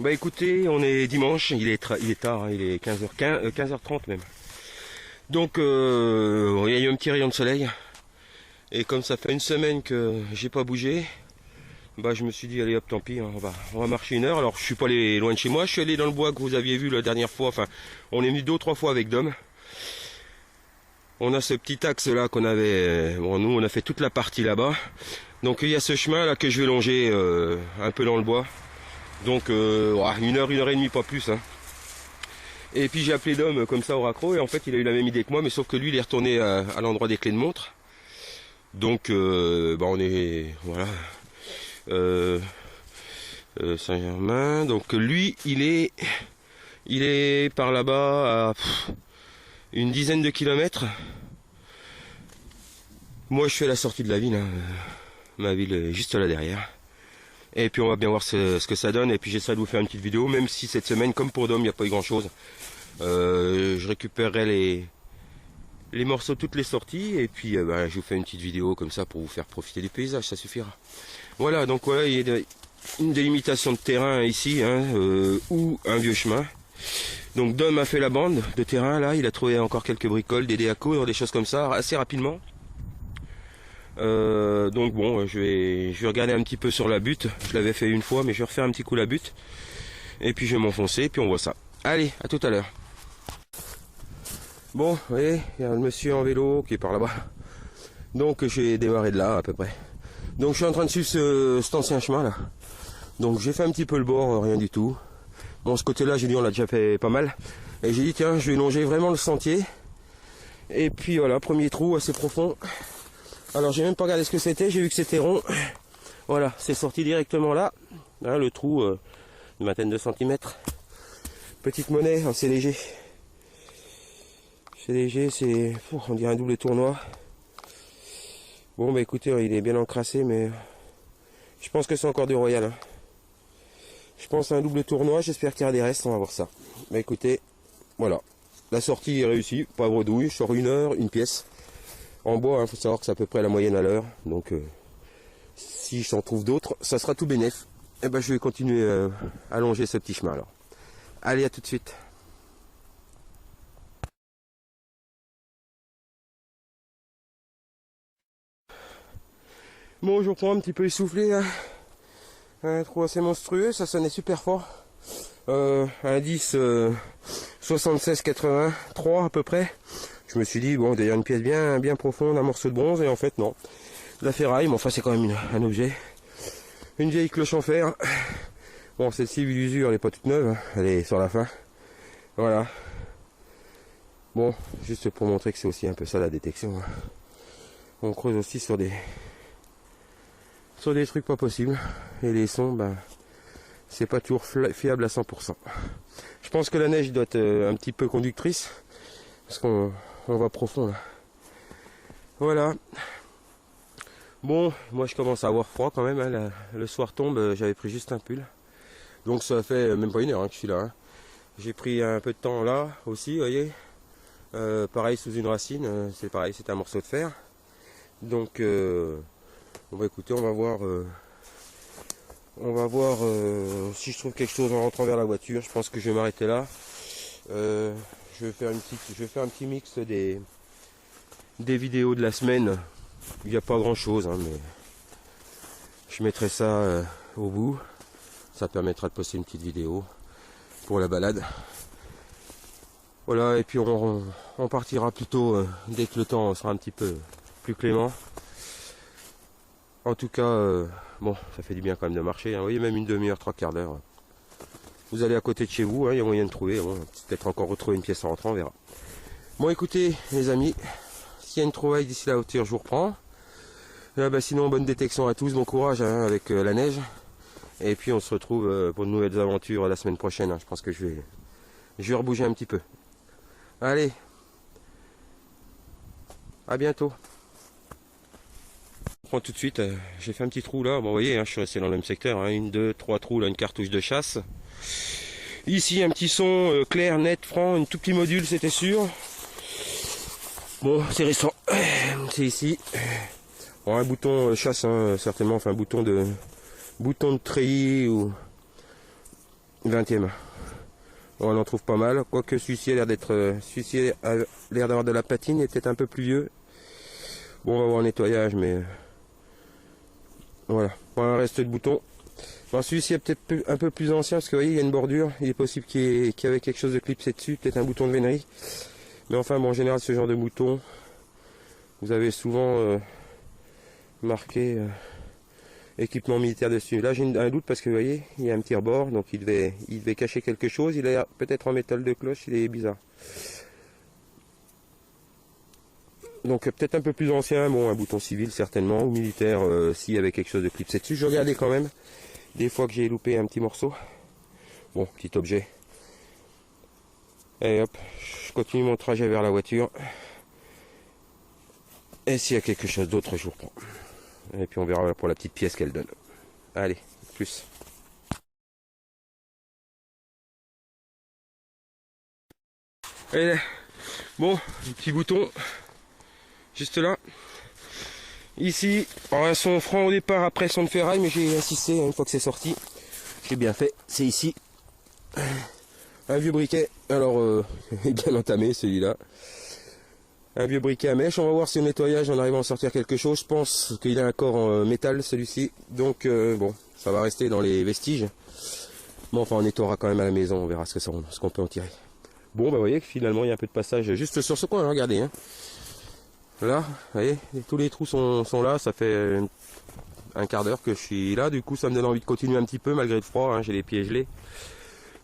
Bah écoutez, on est dimanche, il est tard, hein, il est 15h30 même. Donc il y a eu un petit rayon de soleil. Et comme ça fait une semaine que j'ai pas bougé, bah je me suis dit allez hop, tant pis, hein, on va marcher une heure. Alors je suis pas allé loin de chez moi, je suis allé dans le bois que vous aviez vu la dernière fois. Enfin, on est venu 2 ou 3 fois avec Dom. On a ce petit axe là qu'on avait, bon nous on a fait toute la partie là-bas. Donc il y a ce chemin là que je vais longer un peu dans le bois. Donc 1 heure et demie, pas plus. Hein. Et puis j'ai appelé Dom comme ça au raccro, et en fait il a eu la même idée que moi, mais sauf que lui il est retourné à l'endroit des clés de montre. Donc on est voilà Saint-Germain. Donc lui il est par là-bas à une dizaine de kilomètres. Moi je fais la sortie de la ville, hein. Ma ville est juste là derrière. Et puis on va bien voir ce que ça donne. Et puis j'essaie de vous faire une petite vidéo, même si cette semaine, comme pour Dom, il n'y a pas eu grand chose. Je récupérerai les morceaux, toutes les sorties. Et puis je vous fais une petite vidéo comme ça pour vous faire profiter du paysage, ça suffira. Voilà, donc voilà, il y a une délimitation de terrain ici, hein, ou un vieux chemin. Donc Dom a fait la bande de terrain là, il a trouvé encore quelques bricoles, des dés à coudre, des choses comme ça, assez rapidement. Donc bon, je vais regarder un petit peu sur la butte. Je l'avais fait une fois, mais je vais refaire un petit coup la butte. Et puis je vais m'enfoncer, et puis on voit ça. Allez, à tout à l'heure. Bon, vous voyez, il y a le monsieur en vélo qui est par là-bas. Donc j'ai démarré de là à peu près. Donc je suis en train de suivre cet ancien chemin là. Donc j'ai fait un petit peu le bord, rien du tout. Bon, ce côté-là, j'ai dit on l'a déjà fait pas mal. Et j'ai dit tiens, je vais longer vraiment le sentier. Et puis voilà, premier trou assez profond. Alors j'ai même pas regardé ce que c'était, j'ai vu que c'était rond. Voilà, c'est sorti directement là. Hein, le trou d'une vingtaine de centimètres. Petite monnaie, c'est léger. C'est léger, c'est. On dirait un double tournoi. Bon bah écoutez, il est bien encrassé, mais je pense que c'est encore du royal. Hein. Je pense à un double tournoi, j'espère qu'il y aura des restes, on va voir ça. Bah écoutez, voilà. La sortie est réussie, pas bredouille, je sors 1 heure, une pièce. En bois, il faut savoir que c'est à peu près la moyenne à l'heure. Donc si j'en trouve d'autres, ça sera tout bénef. Et ben je vais continuer à longer ce petit chemin alors. Allez, à tout de suite. Bon, je reprends un petit peu essoufflé. Hein. Un trou assez monstrueux, ça sonnait super fort. Indice 76,83 à peu près. Je me suis dit, bon, d'ailleurs une pièce bien profonde, un morceau de bronze, et en fait non. De la ferraille, mais enfin c'est quand même un objet. Une vieille cloche en fer. Bon, celle-ci, vu l'usure, elle n'est pas toute neuve, hein. Elle est sur la fin. Voilà. Bon, juste pour montrer que c'est aussi un peu ça la détection. Hein. On creuse aussi sur des trucs pas possibles. Et les sons, c'est pas toujours fiable à 100%. Je pense que la neige doit être un petit peu conductrice. Parce qu'on va profond là. Voilà. Bon, moi je commence à avoir froid quand même. Hein. Le soir tombe, j'avais pris juste un pull. Donc ça fait même pas 1 heure hein, que je suis là. Hein. J'ai pris un peu de temps là aussi, vous voyez. Pareil sous une racine, c'est pareil, c'est un morceau de fer. Donc on va écouter, on va voir si je trouve quelque chose en rentrant vers la voiture. Je pense que je vais m'arrêter là. Je vais faire un petit mix des vidéos de la semaine. Il n'y a pas grand chose, hein, mais je mettrai ça au bout. Ça permettra de poster une petite vidéo pour la balade. Voilà, et puis on partira plutôt dès que le temps sera un petit peu plus clément. En tout cas, bon, ça fait du bien quand même de marcher. Hein. Vous voyez, même une demi-heure, 3/4 d'heure. Vous allez à côté de chez vous, hein, il y a moyen de trouver. Bon, peut-être encore retrouver une pièce en rentrant, on verra. Bon, écoutez, les amis, s'il y a une trouvaille d'ici la hauteur, je vous reprends. Sinon, bonne détection à tous, bon courage hein, avec la neige. Et puis, on se retrouve pour de nouvelles aventures la semaine prochaine. Hein. Je pense que je vais rebouger un petit peu. Allez, à bientôt. Je prends tout de suite, j'ai fait un petit trou là. Bon, vous voyez, hein, je suis resté dans le même secteur. Hein, 1, 2, 3 trous, là, une cartouche de chasse. Ici, un petit son clair, net, franc, un tout petit module, c'était sûr. Bon, c'est récent. C'est ici. Bon, un bouton chasse, hein, certainement, enfin, bouton de treillis ou 20e. On en trouve pas mal, quoique celui-ci a l'air d'être, celui-ci a l'air d'avoir de la patine et peut-être un peu plus vieux. Bon, on va voir un nettoyage, mais voilà, pour un reste de bouton. Bon, celui-ci est peut-être un peu plus ancien, parce que vous voyez, il y a une bordure, il est possible qu'il y avait quelque chose de clipsé dessus, peut-être un bouton de vénerie. Mais enfin, bon, en général, ce genre de bouton, vous avez souvent marqué équipement militaire dessus. Là, j'ai un doute parce que vous voyez, il y a un petit rebord, donc il devait cacher quelque chose. Il est peut-être en métal de cloche, il est bizarre. Donc peut-être un peu plus ancien, bon, un bouton civil certainement, ou militaire s'il y avait quelque chose de clipsé dessus. Je regardais quand même, des fois que j'ai loupé un petit morceau. Bon, petit objet. Et hop, je continue mon trajet vers la voiture. Et s'il y a quelque chose d'autre, je vous reprends. Et puis on verra pour la petite pièce qu'elle donne. Allez, plus. Et bon, un petit bouton juste là. Ici, un son franc au départ, après son de ferraille, mais j'ai insisté une fois que c'est sorti. J'ai bien fait, c'est ici. Un vieux briquet, alors il est bien entamé celui-là. Un vieux briquet à mèche, on va voir si au nettoyage on arrive à en sortir quelque chose. Je pense qu'il a un corps en métal celui-ci, donc bon, ça va rester dans les vestiges. Bon, enfin on nettoiera quand même à la maison, on verra ce qu'on peut en tirer. Bon, bah vous voyez que finalement il y a un peu de passage juste sur ce coin, regardez. Hein. Là, vous voyez, tous les trous sont là, ça fait un quart d'heure que je suis là, du coup ça me donne envie de continuer un petit peu malgré le froid, hein, j'ai les pieds gelés.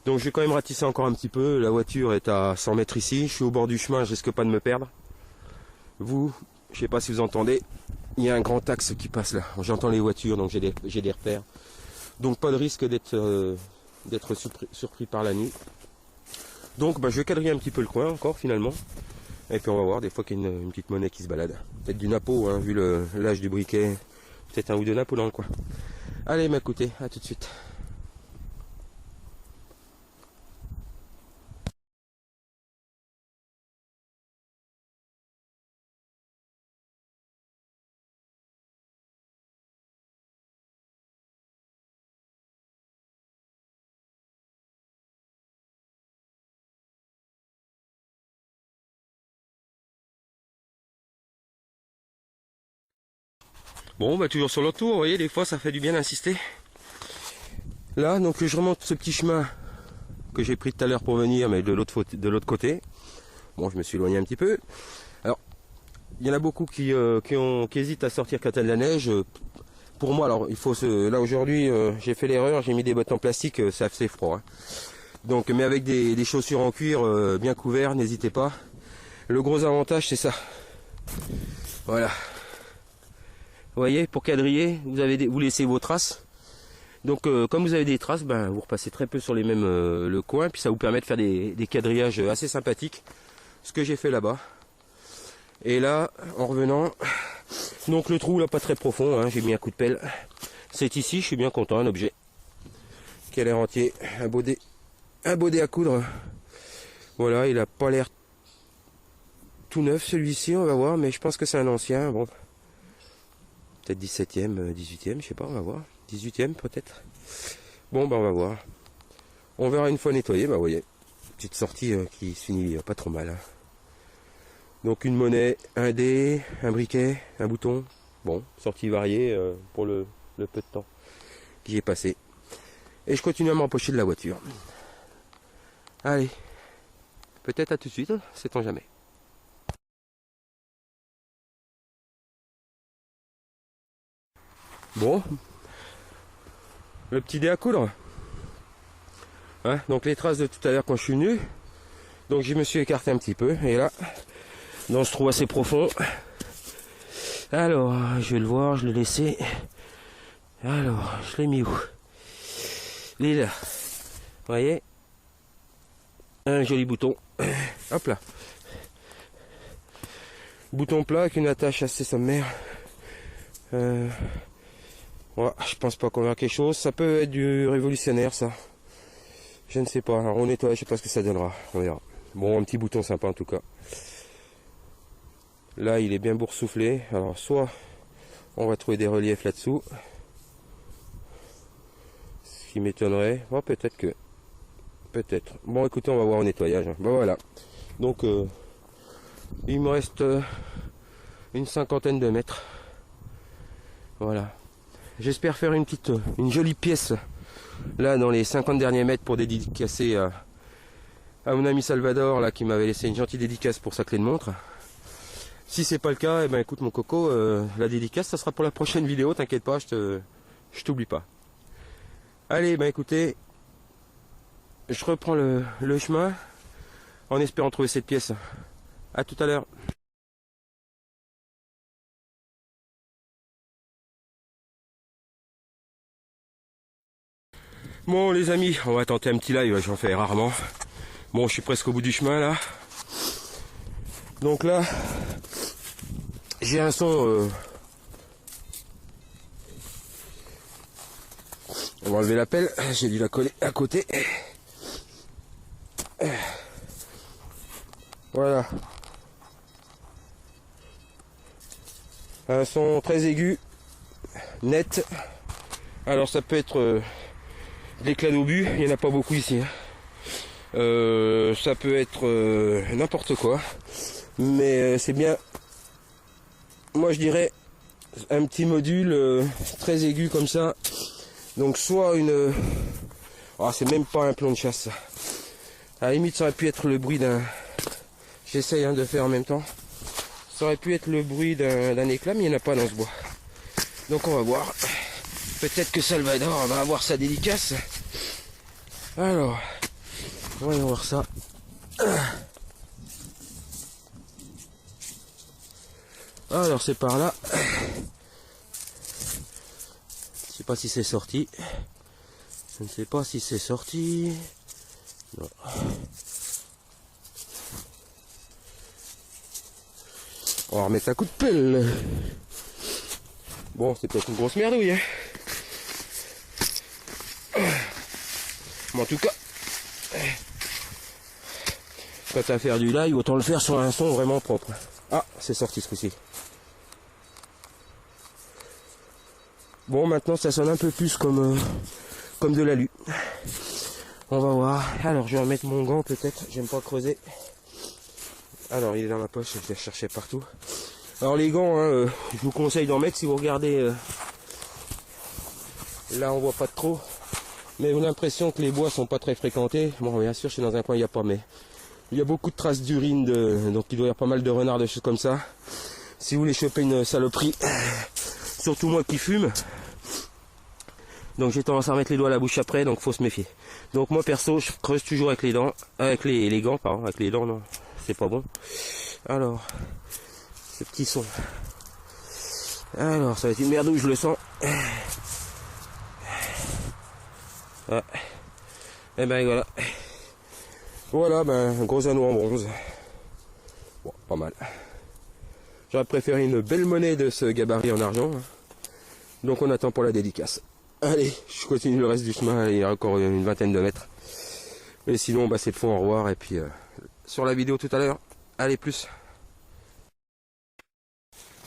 Donc je vais quand même ratisser encore un petit peu, la voiture est à 100 mètres ici, je suis au bord du chemin, je risque pas de me perdre. Vous, je sais pas si vous entendez, il y a un grand axe qui passe là. J'entends les voitures, donc j'ai des repères. Donc pas de risque d'être surpris par la nuit. Donc bah, je vais quadriller un petit peu le coin encore finalement. Et puis on va voir des fois qu'il y a une petite monnaie qui se balade. Peut-être du napo, hein, vu l'âge du briquet. Peut-être un ou deux napos dans le coin. Allez, m'écoutez, à tout de suite. Bon, bah toujours sur le tour, vous voyez, des fois ça fait du bien d'insister. Là, donc je remonte ce petit chemin que j'ai pris tout à l'heure pour venir, mais de l'autre côté. Bon, je me suis éloigné un petit peu. Alors, il y en a beaucoup qui hésitent à sortir quand il y a de la neige. Pour moi, alors, il faut là aujourd'hui, j'ai fait l'erreur, j'ai mis des bottes en plastique, c'est assez froid. Hein. Donc, mais avec des chaussures en cuir bien couvertes, n'hésitez pas. Le gros avantage, c'est ça. Voilà. Vous voyez, pour quadriller, vous laissez vos traces. Donc comme vous avez des traces, ben, vous repassez très peu sur les mêmes le coin, puis ça vous permet de faire des quadrillages assez sympathiques. Ce que j'ai fait là-bas. Et là, en revenant, donc le trou là pas très profond, hein, j'ai mis un coup de pelle. C'est ici, je suis bien content, un objet qui a l'air entier, un baudet à coudre. Voilà, il a pas l'air tout neuf celui-ci, on va voir, mais je pense que c'est un ancien. Bon. Peut-être 17e, 18e, je sais pas, on va voir. 18e peut-être. Bon, bah on va voir. On verra une fois nettoyé, bah vous voyez. Petite sortie qui se finit pas trop mal. Hein. Donc une monnaie, un dé, un briquet, un bouton. Bon, sortie variée pour le peu de temps que j'y ai passé. Et je continue à m'empocher de la voiture. Allez. Peut-être à tout de suite, sait-on jamais. Bon, le petit dé à coudre. Hein, donc les traces de tout à l'heure quand je suis venu. Donc je me suis écarté un petit peu. Et là, dans ce trou assez profond. Alors, je vais le voir, je l'ai laissé. Alors, je l'ai mis où? Il est là. Vous voyez? Un joli bouton. Hop là. Bouton plat avec une attache assez sommaire. Ouais, je pense pas qu'on verra quelque chose. Ça peut être du révolutionnaire, ça. Je ne sais pas. Alors, on nettoie, je sais pas ce que ça donnera. On verra. Bon, un petit bouton sympa en tout cas. Là, il est bien boursouflé. Alors, soit on va trouver des reliefs là-dessous. Ce qui m'étonnerait. Oh, peut-être que... Peut-être. Bon, écoutez, on va voir au nettoyage. Ben voilà. Donc, il me reste une cinquantaine de mètres. Voilà. J'espère faire une jolie pièce là dans les 50 derniers mètres pour dédicacer à mon ami Salvador là qui m'avait laissé une gentille dédicace pour sa clé de montre. Si c'est pas le cas, eh ben écoute mon coco, la dédicace ça sera pour la prochaine vidéo, t'inquiète pas, je t'oublie pas. Allez, ben écoutez, je reprends le chemin en espérant trouver cette pièce. À tout à l'heure. Bon les amis, on va tenter un petit live, j'en fais rarement. Bon, je suis presque au bout du chemin là. Donc là, j'ai un son... On va enlever la pelle, j'ai dû la coller à côté. Voilà. Un son très aigu, net. Alors ça peut être l'éclat d'obus, il n'y en a pas beaucoup ici. Ça peut être n'importe quoi. Mais c'est bien, moi je dirais, un petit module très aigu comme ça. Donc soit une... Oh, c'est même pas un plomb de chasse. À la limite ça aurait pu être le bruit d'un... J'essaye de faire en même temps. Ça aurait pu être le bruit d'un éclat, mais il n'y en a pas dans ce bois. Donc on va voir. Peut-être que Salvador va avoir sa dédicace. Alors, voyons voir ça. Alors c'est par là. Je sais pas si c'est sorti. Je ne sais pas si c'est sorti. Non. On va remettre un coup de pelle. Bon, c'est peut-être une grosse merdouille. Hein. Mais en tout cas, quand tu as à faire du live, autant le faire sur un son vraiment propre. Ah, c'est sorti ce coup-ci. Bon, maintenant ça sonne un peu plus comme de l'alu. On va voir. Alors, je vais remettre mon gant peut-être. J'aime pas creuser. Alors, il est dans ma poche. Je vais chercher partout. Alors, les gants, hein, je vous conseille d'en mettre si vous regardez. Là, on voit pas trop. Mais j'ai l'impression que les bois sont pas très fréquentés. Bon, bien sûr, je suis dans un coin, il n'y a pas, mais il y a beaucoup de traces d'urine, donc il doit y avoir pas mal de renards, de choses comme ça. Si vous voulez choper une saloperie, surtout moi qui fume, donc j'ai tendance à remettre les doigts à la bouche après, donc faut se méfier. Donc moi perso, je creuse toujours avec les dents, avec les gants, pardon, avec les dents, non, c'est pas bon. Alors, ce petit son. Alors, ça va être une merdouille, je le sens. Ouais. Et ben voilà. Voilà, ben un gros anneau en bronze. Bon, pas mal. J'aurais préféré une belle monnaie de ce gabarit en argent. Donc on attend pour la dédicace. Allez, je continue le reste du chemin, il y a encore une vingtaine de mètres. Et sinon, bah, c'est le fond, au revoir. Et puis, sur la vidéo tout à l'heure. Allez, plus.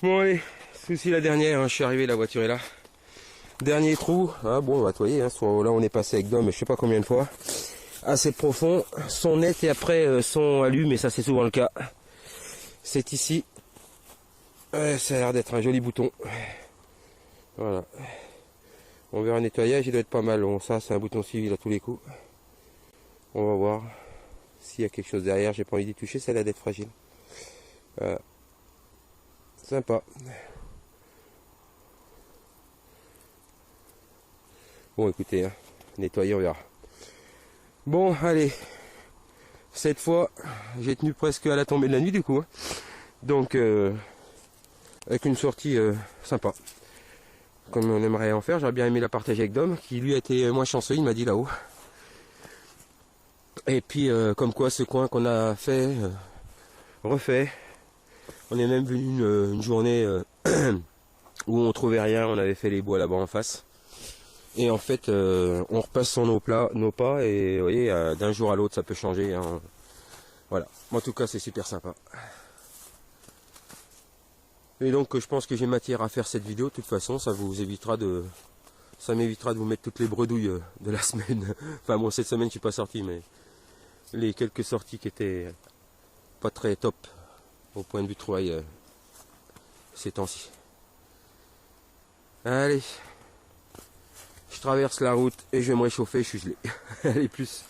Bon, allez, souci la dernière, hein, je suis arrivé, la voiture est là. Dernier trou, ah, bon, bah, vous voyez, hein, là on est passé avec Dom, je sais pas combien de fois. Assez profond, son net et après son alu, mais ça c'est souvent le cas. C'est ici. Ça a l'air d'être un joli bouton. Voilà. On verra un nettoyage, il doit être pas mal. Bon, ça c'est un bouton civil à tous les coups. On va voir s'il y a quelque chose derrière. J'ai pas envie d'y toucher, ça a l'air d'être fragile. Voilà. Sympa. Bon écoutez, hein, nettoyer on verra. Bon allez. Cette fois, j'ai tenu presque à la tombée de la nuit du coup. Hein. Donc avec une sortie sympa. Comme on aimerait en faire, j'aurais bien aimé la partager avec Dom, qui lui a été moins chanceux, il m'a dit là-haut. Et puis comme quoi ce coin qu'on a fait, refait, on est même venu une journée où on trouvait rien, on avait fait les bois là-bas en face. Et en fait on repasse sur nos pas et vous voyez, d'un jour à l'autre ça peut changer. Hein. Voilà, en tout cas c'est super sympa. Et donc je pense que j'ai matière à faire cette vidéo, de toute façon ça vous évitera de Ça m'évitera de vous mettre toutes les bredouilles de la semaine. Enfin bon, cette semaine je suis pas sorti, mais les quelques sorties qui étaient pas très top au point de vue trouvaille ces temps-ci. Allez, je traverse la route et je vais me réchauffer, je suis gelé. Allez, plus.